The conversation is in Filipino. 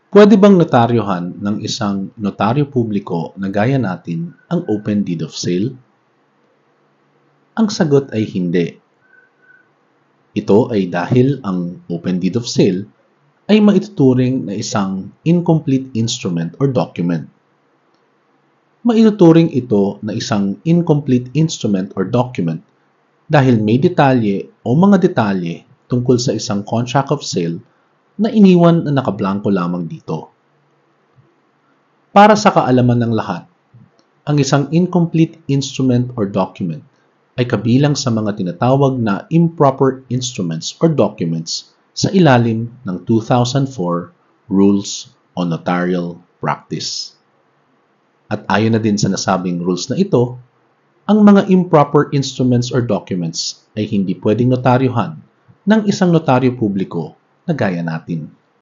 Pwede bang notaryohan ng isang notaryo publiko na gaya natin ang Open Deed of Sale? Ang sagot ay hindi. Ito ay dahil ang Open Deed of Sale ay maituturing na isang incomplete instrument or document. Maituturing ito na isang incomplete instrument or document dahil may detalye o mga detalye tungkol sa isang contract of sale na iniwan na nakablangko lamang dito. Para sa kaalaman ng lahat, ang isang incomplete instrument or document ay kabilang sa mga tinatawag na improper instruments or documents sa ilalim ng 2004 Rules on Notarial Practice. At ayon na din sa nasabing rules na ito, ang mga improper instruments or documents ay hindi pwedeng notaryohan ng isang notaryo publiko na gaya natin.